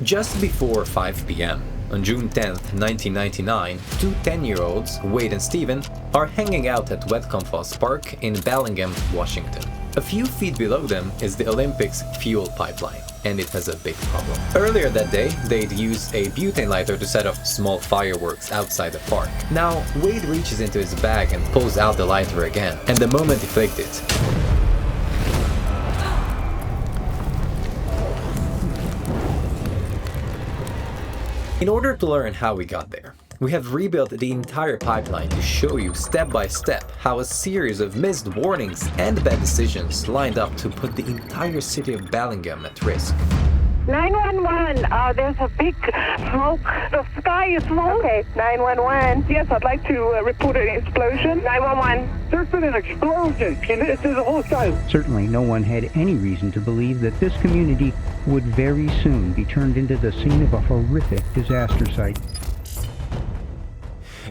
Just before 5 p.m., on June 10, 1999, two 10-year-olds, Wade and Steven, are hanging out at Wetcomfoss Park in Bellingham, Washington. A few feet below them is the Olympics fuel pipeline, and it has a big problem. Earlier that day, they'd used a butane lighter to set off small fireworks outside the park. Now, Wade reaches into his bag and pulls out the lighter again, and the moment he flicked it, in order to learn how we got there, we have rebuilt the entire pipeline to show you step by step how a series of missed warnings and bad decisions lined up to put the entire city of Bellingham at risk. 911, there's a big smoke. The sky is smoke. Okay, 911. Yes, I'd like to report an explosion. 911. There's been an explosion in the whole sky. Certainly no one had any reason to believe that this community would very soon be turned into the scene of a horrific disaster site.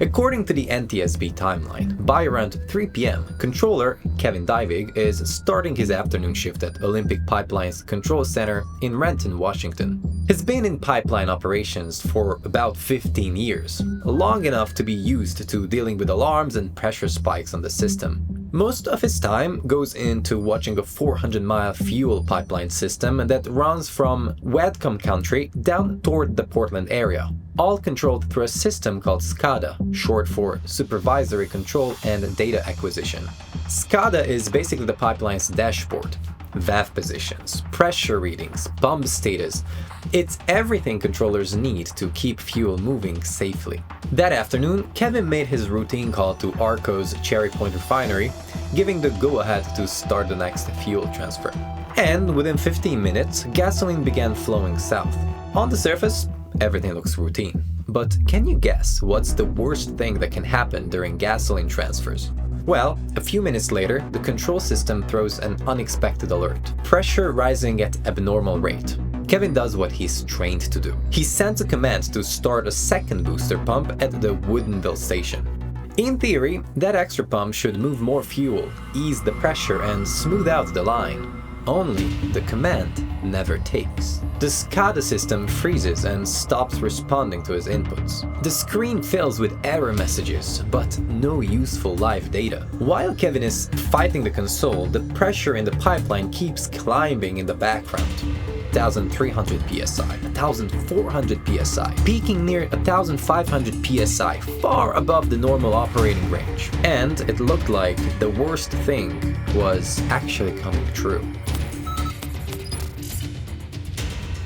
According to the NTSB timeline, by around 3 p.m., controller Kevin Divig is starting his afternoon shift at Olympic Pipeline's Control Center in Renton, Washington. He's been in pipeline operations for about 15 years, long enough to be used to dealing with alarms and pressure spikes on the system. Most of his time goes into watching a 400-mile fuel pipeline system that runs from Whatcom Country down toward the Portland area, all controlled through a system called SCADA, short for Supervisory Control and Data Acquisition. SCADA is basically the pipeline's dashboard. Valve positions, pressure readings, pump status. It's everything controllers need to keep fuel moving safely. That afternoon, Kevin made his routine call to Arco's Cherry Point refinery, giving the go-ahead to start the next fuel transfer. And within 15 minutes, gasoline began flowing south. On the surface, everything looks routine. But can you guess what's the worst thing that can happen during gasoline transfers? Well, a few minutes later, the control system throws an unexpected alert. Pressure rising at abnormal rate. Kevin does what he's trained to do. He sends a command to start a second booster pump at the Woodinville station. In theory, that extra pump should move more fuel, ease the pressure, and smooth out the line. Only the command never takes. The SCADA system freezes and stops responding to his inputs. The screen fills with error messages, but no useful live data. While Kevin is fighting the console, the pressure in the pipeline keeps climbing in the background. 1,300 psi, 1,400 psi, peaking near 1,500 psi, far above the normal operating range. And it looked like the worst thing was actually coming true.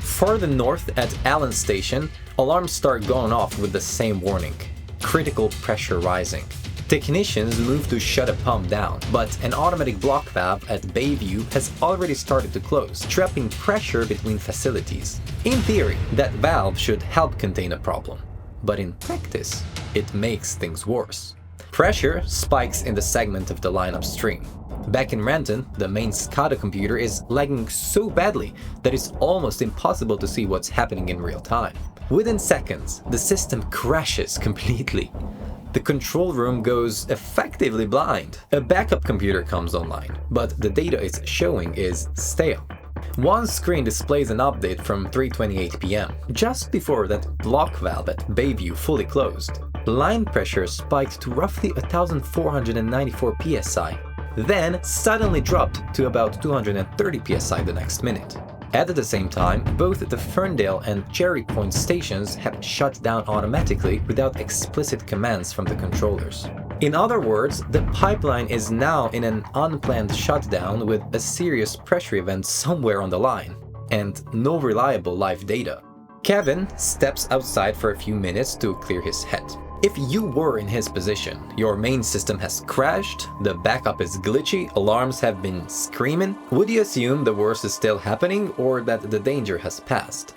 Further north at Allen Station, alarms start going off with the same warning: critical pressure rising. Technicians move to shut a pump down, but an automatic block valve at Bayview has already started to close, trapping pressure between facilities. In theory, that valve should help contain a problem, but in practice, it makes things worse. Pressure spikes in the segment of the line upstream. Back in Renton, the main SCADA computer is lagging so badly that it's almost impossible to see what's happening in real time. Within seconds, the system crashes completely. The control room goes effectively blind. A backup computer comes online, but the data it's showing is stale. One screen displays an update from 3:28 p.m., just before that block valve at Bayview fully closed. Line pressure spiked to roughly 1,494 psi, then suddenly dropped to about 230 psi the next minute. At the same time, both the Ferndale and Cherry Point stations have shut down automatically without explicit commands from the controllers. In other words, the pipeline is now in an unplanned shutdown with a serious pressure event somewhere on the line, and no reliable live data. Kevin steps outside for a few minutes to clear his head. If you were in his position, your main system has crashed, the backup is glitchy, alarms have been screaming, would you assume the worst is still happening or that the danger has passed?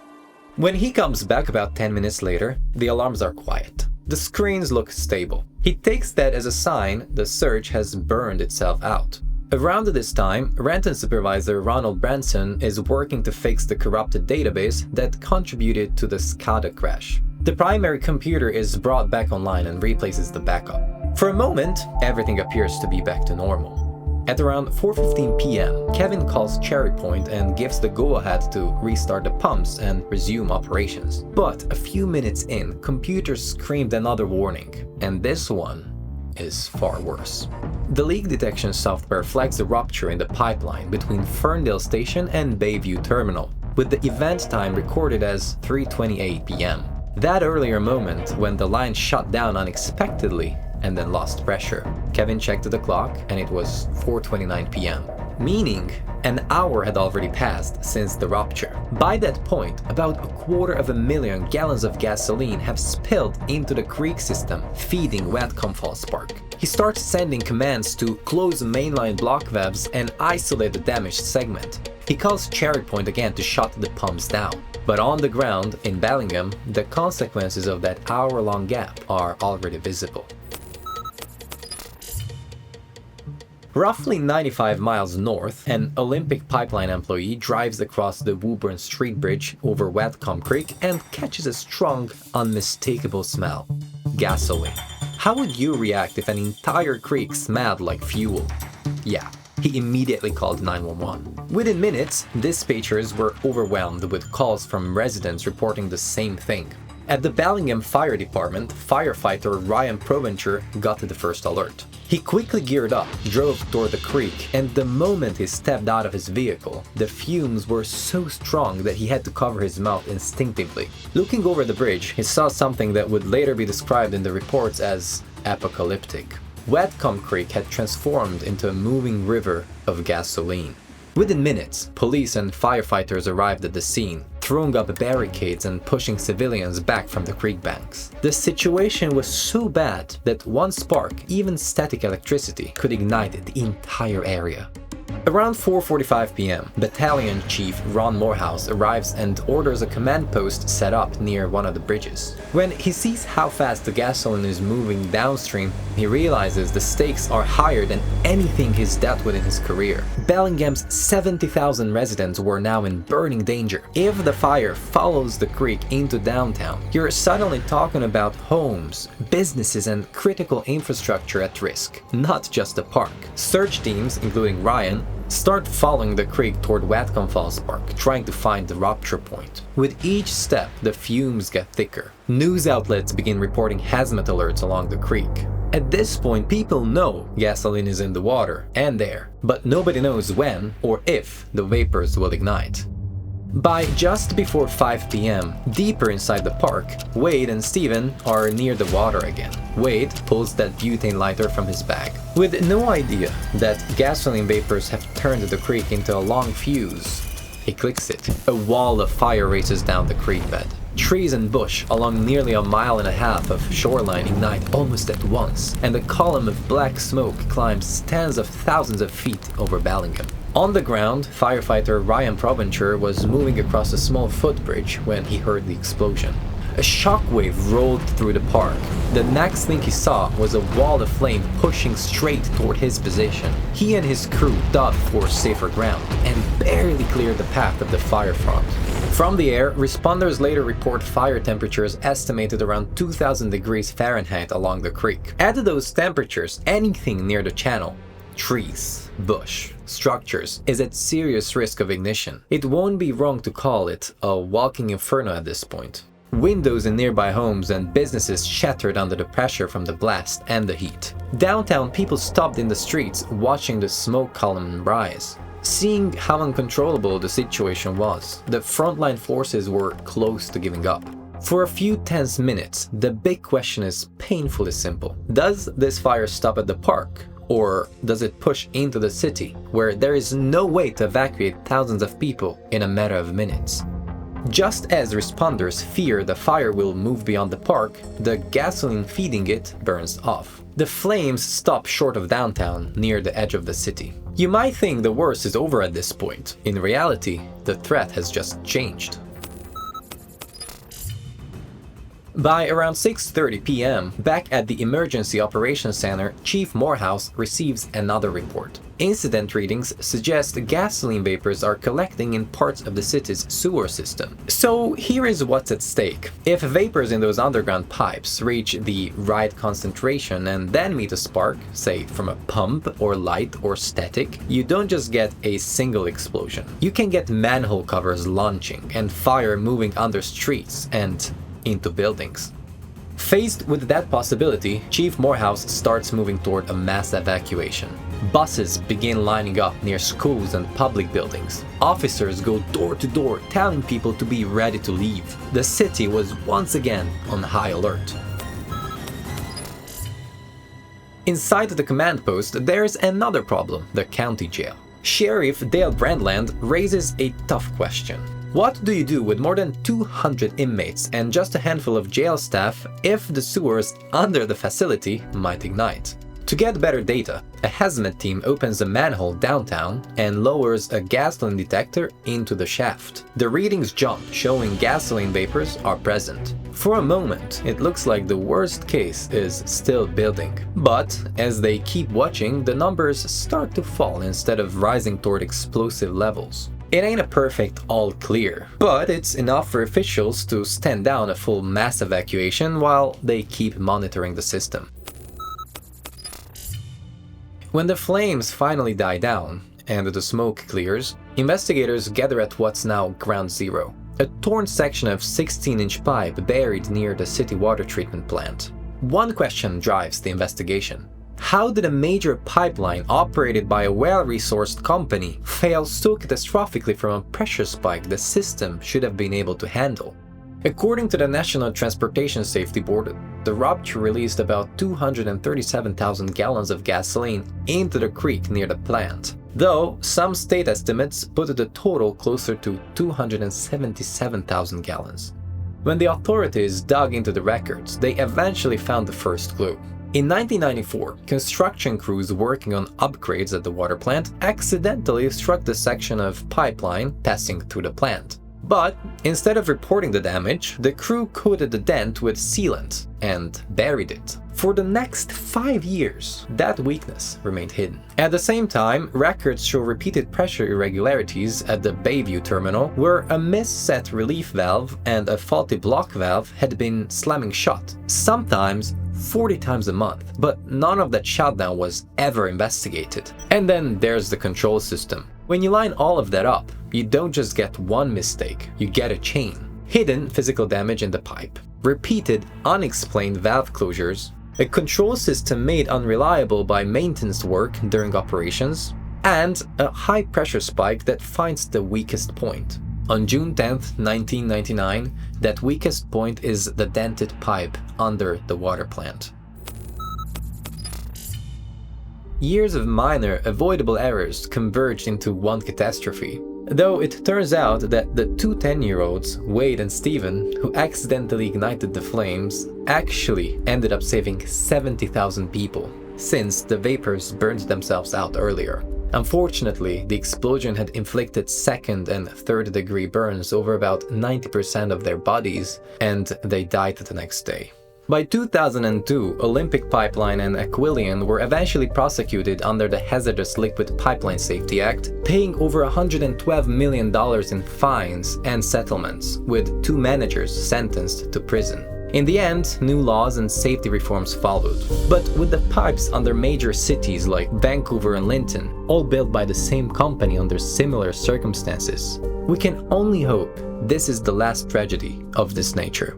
When he comes back about 10 minutes later, the alarms are quiet. The screens look stable. He takes that as a sign the surge has burned itself out. Around this time, Renton supervisor Ronald Branson is working to fix the corrupted database that contributed to the SCADA crash. The primary computer is brought back online and replaces the backup. For a moment, everything appears to be back to normal. At around 4:15 p.m., Kevin calls Cherry Point and gives the go-ahead to restart the pumps and resume operations. But a few minutes in, computers screamed another warning, and this one is far worse. The leak detection software flags a rupture in the pipeline between Ferndale Station and Bayview Terminal, with the event time recorded as 3:28 p.m. That earlier moment when the line shut down unexpectedly and then lost pressure. Kevin checked the clock and it was 4:29 p.m., meaning an hour had already passed since the rupture. By that point, about 250,000 gallons of gasoline have spilled into the creek system, feeding Watcom Falls Park. He starts sending commands to close mainline block valves and isolate the damaged segment. He calls Cherry Point again to shut the pumps down. But on the ground in Bellingham, the consequences of that hour-long gap are already visible. Roughly 95 miles north, an Olympic pipeline employee drives across the Woburn Street Bridge over Watcom Creek and catches a strong, unmistakable smell: gasoline. How would you react if an entire creek smelled like fuel? Yeah, he immediately called 911. Within minutes, dispatchers were overwhelmed with calls from residents reporting the same thing. At the Bellingham Fire Department, firefighter Ryan Provencher got the first alert. He quickly geared up, drove toward the creek, and the moment he stepped out of his vehicle, the fumes were so strong that he had to cover his mouth instinctively. Looking over the bridge, he saw something that would later be described in the reports as apocalyptic. Watcom Creek had transformed into a moving river of gasoline. Within minutes, police and firefighters arrived at the scene, throwing up barricades and pushing civilians back from the creek banks. The situation was so bad that one spark, even static electricity, could ignite the entire area. Around 4:45 p.m., Battalion Chief Ron Morehouse arrives and orders a command post set up near one of the bridges. When he sees how fast the gasoline is moving downstream, he realizes the stakes are higher than anything he's dealt with in his career. Bellingham's 70,000 residents were now in burning danger. If the fire follows the creek into downtown, you're suddenly talking about homes, businesses, and critical infrastructure at risk, not just the park. Search teams, including Ryan, start following the creek toward Watcom Falls Park, trying to find the rupture point. With each step, the fumes get thicker. News outlets begin reporting hazmat alerts along the creek. At this point, people know gasoline is in the water and air, but nobody knows when or if the vapors will ignite. By just before 5 p.m., deeper inside the park, Wade and Steven are near the water again. Wade pulls that butane lighter from his bag. With no idea that gasoline vapors have turned the creek into a long fuse, he clicks it. A wall of fire races down the creek bed. Trees and bush along nearly a mile and a half of shoreline ignite almost at once, and a column of black smoke climbs tens of thousands of feet over Bellingham. On the ground, firefighter Ryan Provencher was moving across a small footbridge when he heard the explosion. A shockwave rolled through the park. The next thing he saw was a wall of flame pushing straight toward his position. He and his crew dove for safer ground and barely cleared the path of the fire front. From the air, responders later report fire temperatures estimated around 2,000 degrees Fahrenheit along the creek. At those temperatures, anything near the channel, trees, bush, structures, is at serious risk of ignition. It won't be wrong to call it a walking inferno at this point. Windows in nearby homes and businesses shattered under the pressure from the blast and the heat. Downtown, people stopped in the streets watching the smoke column rise. Seeing how uncontrollable the situation was, the frontline forces were close to giving up. For a few tense minutes, the big question is painfully simple. Does this fire stop at the park? Or does it push into the city, where there is no way to evacuate thousands of people in a matter of minutes? Just as responders fear the fire will move beyond the park, the gasoline feeding it burns off. The flames stop short of downtown, near the edge of the city. You might think the worst is over at this point. In reality, the threat has just changed. By around 6:30 p.m., back at the Emergency Operations Center, Chief Morehouse receives another report. Incident readings suggest gasoline vapors are collecting in parts of the city's sewer system. So here is what's at stake. If vapors in those underground pipes reach the right concentration and then meet a spark, say from a pump or light or static, you don't just get a single explosion. You can get manhole covers launching and fire moving under streets and into buildings. Faced with that possibility, Chief Morehouse starts moving toward a mass evacuation. Buses begin lining up near schools and public buildings. Officers go door to door telling people to be ready to leave. The city was once again on high alert. Inside the command post, there's another problem: the county jail. Sheriff Dale Brandland raises a tough question. What do you do with more than 200 inmates and just a handful of jail staff if the sewers under the facility might ignite? To get better data, a hazmat team opens a manhole downtown and lowers a gasoline detector into the shaft. The readings jump, showing gasoline vapors are present. For a moment, it looks like the worst case is still building. But as they keep watching, the numbers start to fall instead of rising toward explosive levels. It ain't a perfect all clear, but it's enough for officials to stand down a full mass evacuation while they keep monitoring the system. When the flames finally die down and the smoke clears, investigators gather at what's now Ground Zero, a torn section of 16-inch pipe buried near the city water treatment plant. One question drives the investigation. How did a major pipeline operated by a well-resourced company fail so catastrophically from a pressure spike the system should have been able to handle? According to the National Transportation Safety Board, the rupture released about 237,000 gallons of gasoline into the creek near the plant, though some state estimates put the total closer to 277,000 gallons. When the authorities dug into the records, they eventually found the first clue. In 1994, construction crews working on upgrades at the water plant accidentally struck the section of pipeline passing through the plant. But instead of reporting the damage, the crew coated the dent with sealant and buried it. For the next 5 years, that weakness remained hidden. At the same time, records show repeated pressure irregularities at the Bayview terminal, where a misset relief valve and a faulty block valve had been slamming shut, sometimes 40 times a month, but none of that shutdown was ever investigated. And then there's the control system. When you line all of that up, you don't just get one mistake, you get a chain. Hidden physical damage in the pipe, repeated unexplained valve closures, a control system made unreliable by maintenance work during operations, and a high pressure spike that finds the weakest point. On June 10, 1999, that weakest point is the dented pipe under the water plant. Years of minor, avoidable errors converged into one catastrophe. Though it turns out that the two 10-year-olds, Wade and Steven, who accidentally ignited the flames, actually ended up saving 70,000 people, since the vapors burned themselves out earlier. Unfortunately, the explosion had inflicted second and third degree burns over about 90% of their bodies, and they died the next day. By 2002, Olympic Pipeline and Aquilion were eventually prosecuted under the Hazardous Liquid Pipeline Safety Act, paying over $112 million in fines and settlements, with 2 managers sentenced to prison. In the end, new laws and safety reforms followed. But with the pipes under major cities like Vancouver and Linton, all built by the same company under similar circumstances, we can only hope this is the last tragedy of this nature.